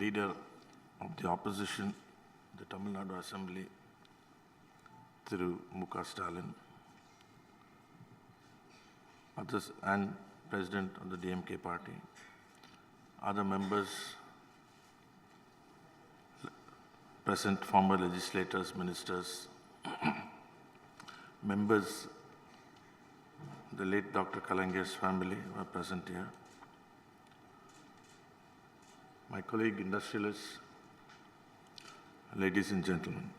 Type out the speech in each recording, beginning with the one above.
leader of the opposition, the Tamilnadu Assembly, Thiru M.K. Stalin, others, and President of the DMK party, other members, present former legislators, ministers, members, the late Dr. Kalaignar's family were present here. My colleague industrialists, ladies and gentlemen.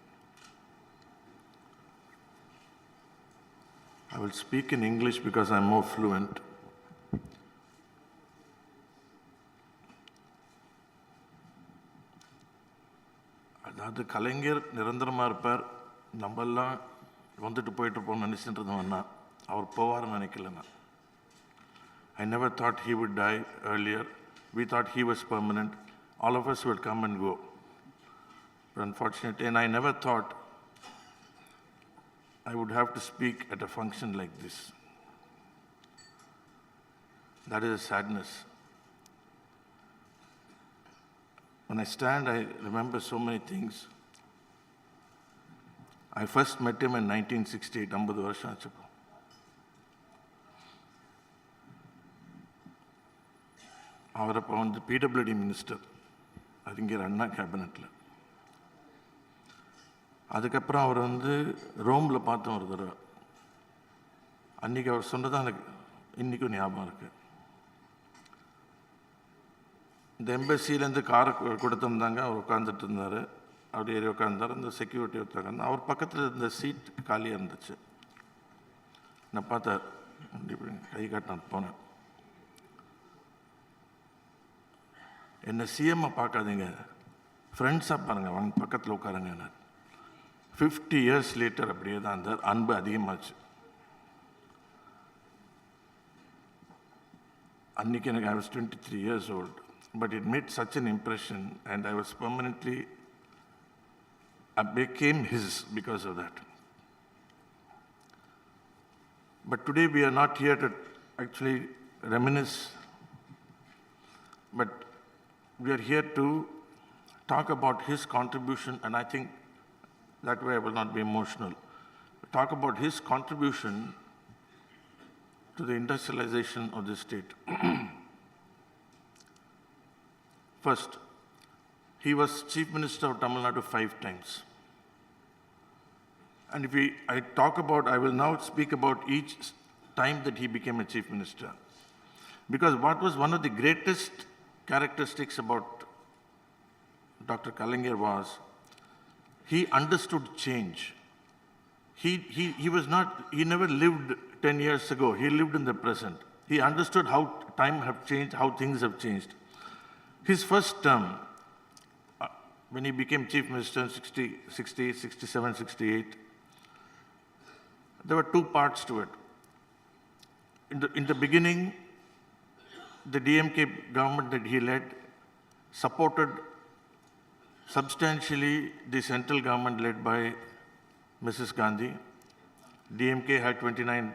I will speak in English because I'm more fluent. அதாவது கலைஞர் நிரந்தரமாக இருப்பார், நம்மெல்லாம் வந்துட்டு போயிட்டு போகணும்னு நினச்சிட்டு இருந்தோம்னா அவர் போவார்னு நினைக்கலண்ணா. I never thought he would die earlier. We thought he was permanent. All of us would come and go. But unfortunately, and I never thought I would have to speak at a function like this. That is a sadness. When I stand, I remember so many things. I first met him in 1968, 50 வருஷம் ஆச்சு. அவர் அப்போ வந்து PWD minister, அறிஞர் அண்ணா கேபினெட்டில். அதுக்கப்புறம் அவர் வந்து ரோமில் பார்த்தோம் ஒரு தடவை. அன்றைக்கி அவர் சொன்னதான் எனக்கு இன்றைக்கும் ஞாபகம் இருக்குது. இந்த எம்பசியிலேருந்து காரை கொடுத்துருந்தாங்க, அவர் உட்காந்துட்டு இருந்தார். அப்படி ஏறி உட்காந்தார். அந்த செக்யூரிட்டி உட்காந்து அவர் பக்கத்தில் இருந்த சீட் காலியாக இருந்துச்சு. நான் பார்த்தார், இப்படி கை காட்டினான். போனேன். என்னை சிஎம்மை பார்க்காதீங்க, ஃப்ரெண்ட்ஸாக பாருங்கள், வாங்க பக்கத்தில் உட்காருங்க. 50 years later அப்படியே தான் அந்த அன்பு அதிகமாச்சு. அன்றைக்கி எனக்கு I was 23 years old, but it made such an impression and I was permanently, I became his because of that. But today we are not here to actually reminisce, but we are here to talk about his contribution, and I think that way I will not be emotional. Talk about his contribution to the industrialization of the state. First, he was Chief Minister of Tamilnadu 5 times. And if I talk about, I will now speak about each time that he became a Chief Minister. Because what was one of the greatest characteristics about Dr. Kalaignar was, he understood change. He was not, he never lived 10 years ago. He lived in the present. He understood how time have changed, how things have changed. His first term, when he became Chief Minister in 60, 67, 68, there were two parts to it. In the beginning, the DMK government that he led supported substantially the central government led by Mrs. Gandhi. DMK had 29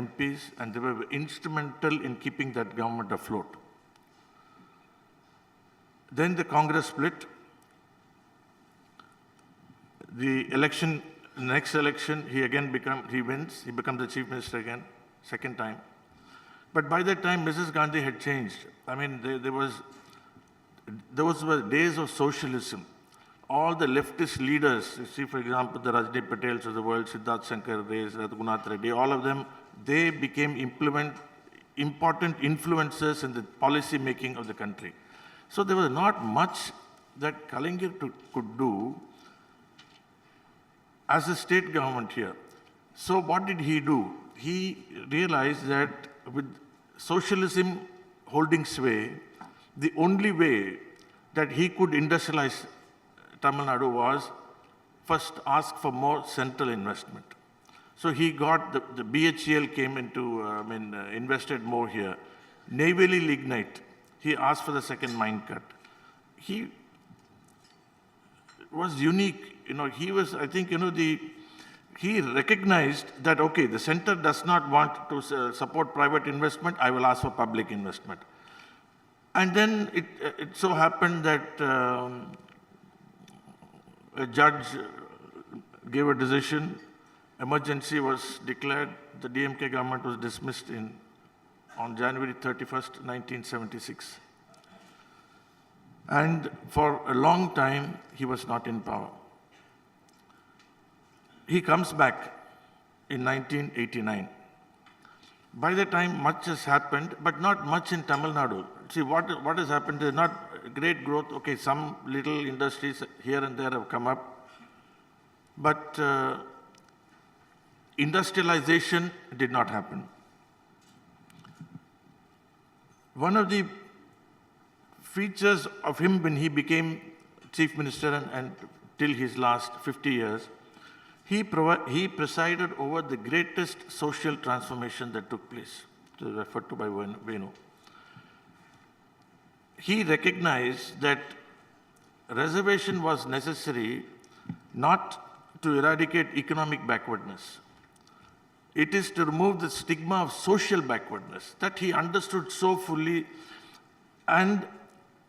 MPs and they were instrumental in keeping that government afloat. Then the Congress split. The election, next election, he wins, he becomes the Chief Minister again, second time. But by that time, Mrs. Gandhi had changed. I mean, those were days of socialism. All the leftist leaders, you see, for example, the Rajni Patels of the world, Siddharth Shankar Ray, Raghunath Reddy, all of them, they became important influencers in the policy making of the country. So there was not much that Kalaignar could do as a state government here. So what did he do? He realized that with socialism holding sway, the only way that he could industrialize Tamil Nadu was first ask for more central investment. So he got the BHEL came into, invested more here. Neyveli lignite, he asked for the second mine cut. He was unique, he was, I think, he recognized that, okay, the center does not want to support private investment, I will ask for public investment. And then it so happened that a judge gave a decision, emergency was declared, the DMK government was dismissed on January 31st, 1976. And for a long time, he was not in power. He comes back in 1989. By the time, much has happened, but not much in Tamil Nadu. See, what has happened is not great growth. Okay, some little industries here and there have come up, but industrialization did not happen. One of the features of him when he became chief minister and till his last 50 years, he presided over the greatest social transformation that took place, referred to by Venu. He recognized that reservation was necessary not to eradicate economic backwardness. It is to remove the stigma of social backwardness that he understood so fully. And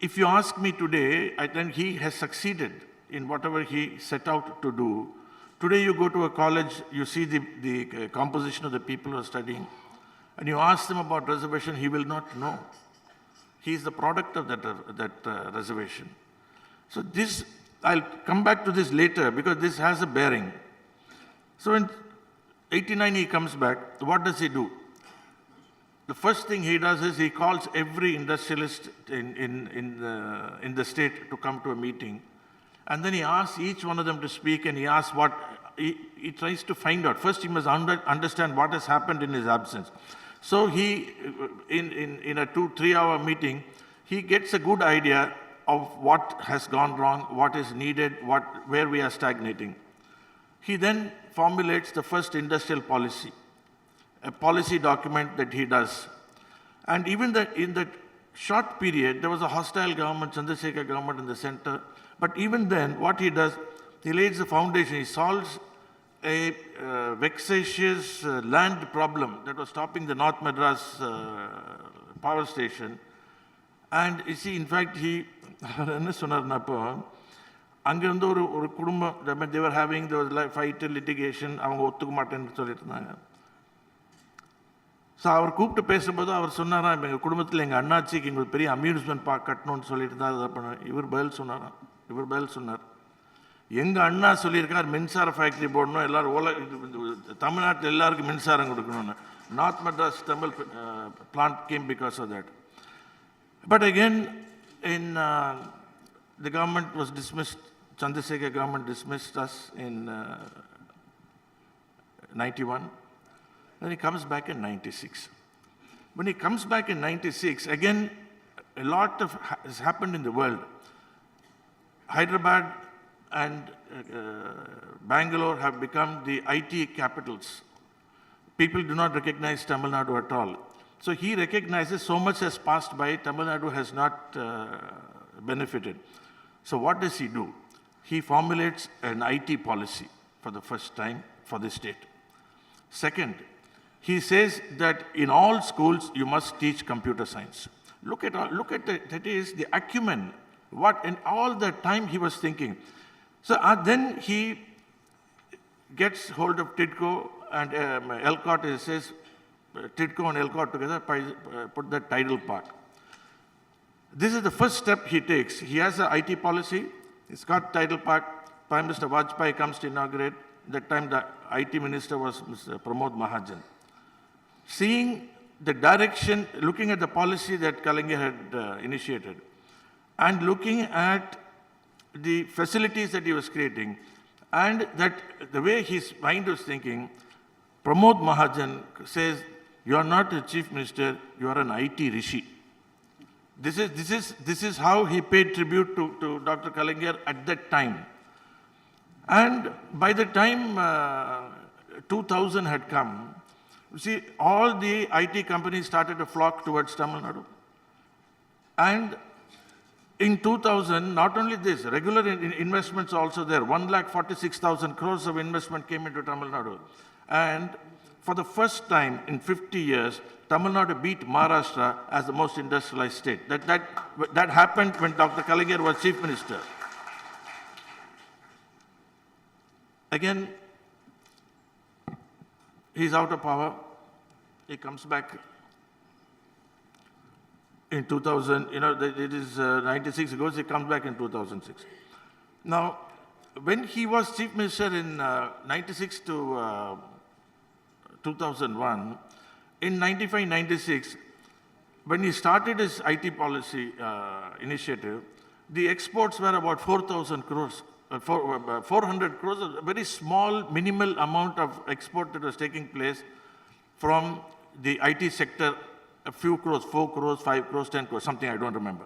if you ask me today, I think he has succeeded in whatever he set out to do. Today you go to a college, you see the composition of the people who are studying, and you ask them about reservation, he will not know. He is the product of that reservation. So this, I'll come back to this later because this has a bearing. So in 89 he comes back, what does he do? The first thing he does is he calls every industrialist in the state to come to a meeting. And then he asks each one of them to speak, and he asks he tries to find out. First, he must understand what has happened in his absence. So he, in a 2-3 hour meeting, he gets a good idea of what has gone wrong, what is needed, where we are stagnating. He then formulates the first industrial policy, a policy document that he does. And even in that short period, there was a hostile government, Chandrasekhar government in the center. But even then, what he does, he lays the foundation. He solves a vexatious land problem that was stopping the North Madras power station. And you see, in fact, he, they were having, there was like fight, litigation, so அவர் கூப்பிட்டு பேசும்போது அவர் சொன்னாராம், எங்கள் குடும்பத்தில் எங்கள் அண்ணாச்சிக்கு எங்களுக்கு பெரிய amusement park கட்டணும்னு சொல்லிட்டு தான் அதை பண்ண. இவர் பதில் சொன்னார், எங்கள் அண்ணா சொல்லியிருக்கார் மின்சார ஃபேக்ட்ரி போடணும், எல்லாரும் தமிழ்நாட்டில் எல்லாருக்கும் மின்சாரம் கொடுக்கணும்னு. North Madras Tamil plant came because of that. But again, the government was dismissed, Chandrasekhar government dismissed us in 91. Then he comes back in 96. When he comes back in 96, again, a lot has happened in the world. Hyderabad and Bangalore have become the IT capitals. People do not recognize Tamil Nadu at all. So he recognizes so much has passed by, Tamil Nadu has not benefited. So what does he do? He formulates an IT policy for the first time for the state. Second, he says that in all schools you must teach computer science. Look at that is the acumen. What in all the time he was thinking. So then he gets hold of TIDCO and ELCOT. He says TIDCO and ELCOT together put the tidal park. This is the first step he takes. He has an IT policy. He's got tidal park. Prime Minister Vajpayee comes to inaugurate. That time the IT minister was Mr. Pramod Mahajan. Seeing the direction, looking at the policy that Kalaignar had initiated, and looking at the facilities that he was creating, and that the way his mind was thinking, Pramod Mahajan says, you are not a chief minister, you are an IT rishi. This is how he paid tribute to Dr. Kalaignar at that time. And by the time 2000 had come, you see, all the IT companies started to flock towards Tamil Nadu. And in 2000, not only this, regular investments also there. 1,46,000 crores of investment came into Tamil Nadu. And For the first time in 50 years, Tamil Nadu beat Maharashtra as the most industrialized state. That happened when Dr. Kalaignar was chief minister. Again, he's out of power. He comes back in 2000, it is 96 ago, he comes back in 2006. Now, when he was chief minister in 96 to 2001, in 95-96, when he started his IT policy initiative, the exports were about 4,000 crores, 400 crores, a very small, minimal amount of export that was taking place from the IT sector, a few crores, 4 crores, 5 crores, 10 crores, something I don't remember.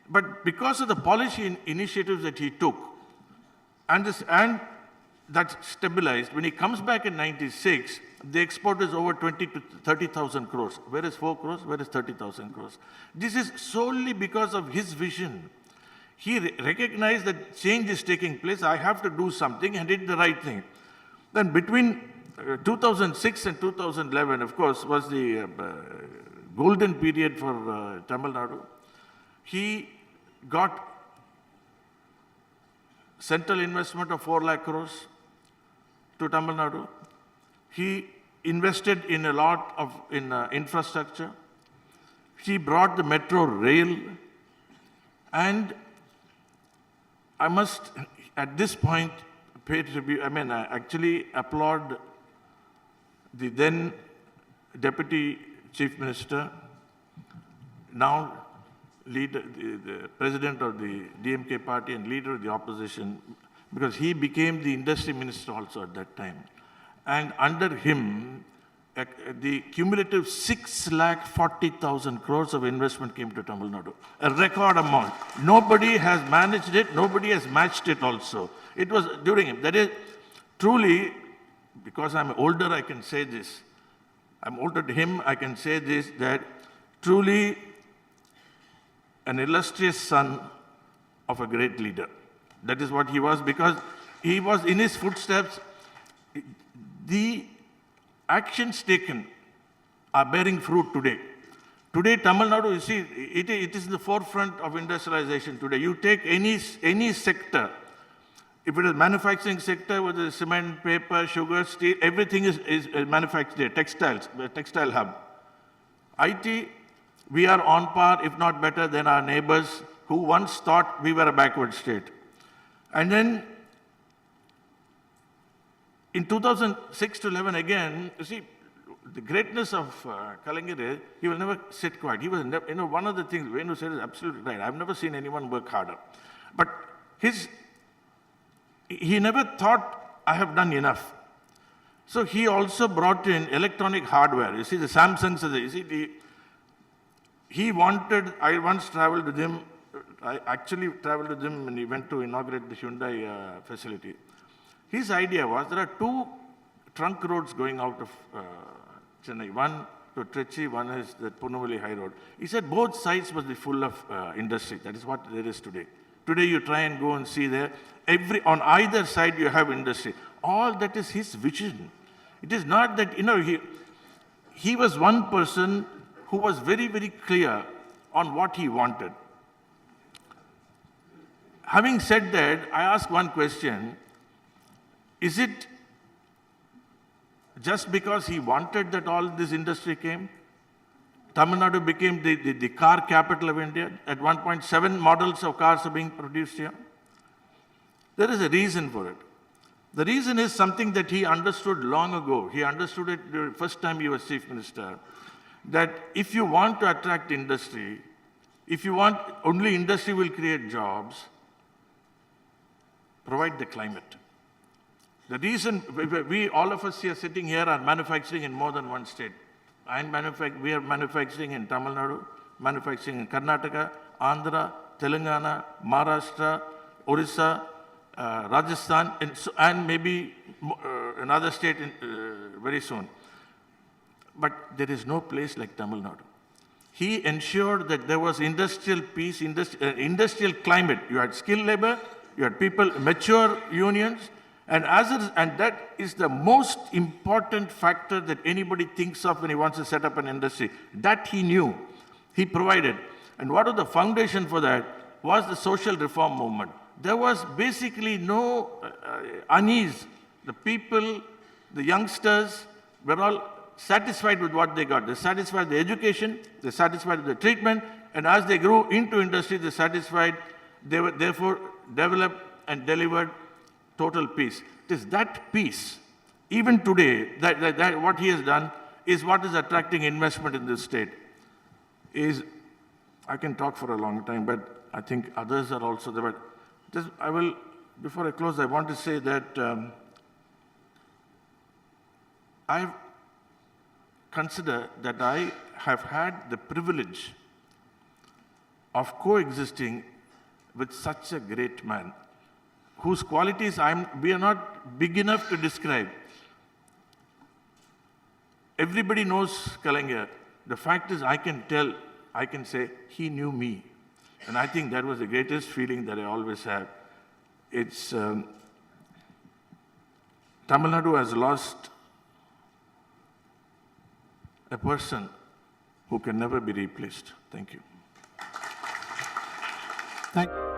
But because of the policy initiatives that he took, and that stabilized, when he comes back in 96, the export is over 20 to 30,000 crores. Where is 4 crores? Where is 30,000 crores? This is solely because of his vision. He recognized that change is taking place. I have to do something, and did the right thing. Then between 2006 and 2011, of course, was the golden period for Tamil Nadu. He got central investment of 4 lakh crores to Tamil Nadu. He invested in a lot of infrastructure. He brought the metro rail. And I must, at this point, pay tribute. I actually applaud the then Deputy Chief Minister, now leader, the President of the DMK party and leader of the opposition, because he became the industry minister also at that time. And under him, the cumulative 6,40,000 crores of investment came to Tamil Nadu, a record amount. Nobody has managed it, nobody has matched it also. It was during him. That is truly, because I'm older, I can say this. I'm older to him, I can say this, that truly an illustrious son of a great leader. That is what he was, because he was in his footsteps. The actions taken are bearing fruit today. Today, Tamil Nadu, you see, it is in the forefront of industrialization today. You take any sector, if it is manufacturing sector, whether it's cement, paper, sugar, steel, everything is manufactured, textiles, the textile hub. IT, we are on par, if not better, than our neighbors who once thought we were a backward state. And then in 2006 to 11 again, you see, the greatness of Kalaignar is he will never sit quiet. He was, one of the things Venu said is absolutely right. I've never seen anyone work harder. But he never thought, I have done enough. So he also brought in electronic hardware. You see, the Samsungs, I once traveled with him. I actually traveled with him when he went to inaugurate the Hyundai facility. His idea was there are 2 trunk roads going out of Chennai. One to Trichy, one is the Punnavalli High Road. He said both sides must be full of industry. That is what there is today. Today you try and go and see there. On either side you have industry. All that is his vision. It is not that, he was one person who was very, very clear on what he wanted. Having said that, I ask one question. Is it just because he wanted that all this industry came? Tamil Nadu became the car capital of India. At 1.7 models of cars are being produced here. There is a reason for it. The reason is something that he understood long ago. He understood it the first time he was chief minister, that if you want to attract industry, if you want only industry will create jobs, provide the climate. The reason all of us here sitting here are manufacturing in more than one state. We are manufacturing in Tamil Nadu, manufacturing in Karnataka, Andhra, Telangana, Maharashtra, Orissa, Rajasthan, and maybe another state very soon. But there is no place like Tamil Nadu. He ensured that there was industrial peace, industrial climate. You had skilled labor, you had people, mature unions, And that is the most important factor that anybody thinks of when he wants to set up an industry. That he knew, he provided. And what was the foundation for that was the social reform movement. There was basically no unease. The people, the youngsters were all satisfied with what they got. They satisfied with the education, they satisfied with the treatment, and as they grew into industry, they satisfied, they were therefore developed and delivered total peace. It is that peace, even today, that what he has done is what is attracting investment in this state. I can talk for a long time, but I think others are also there. But before I close, I want to say that I consider that I have had the privilege of coexisting with such a great man, whose qualities we are not big enough to describe. Everybody knows Kalaignar. The fact is, I can say, he knew me. And I think that was the greatest feeling that I always had. It's, Tamilnadu has lost a person who can never be replaced. Thank you. Thank you.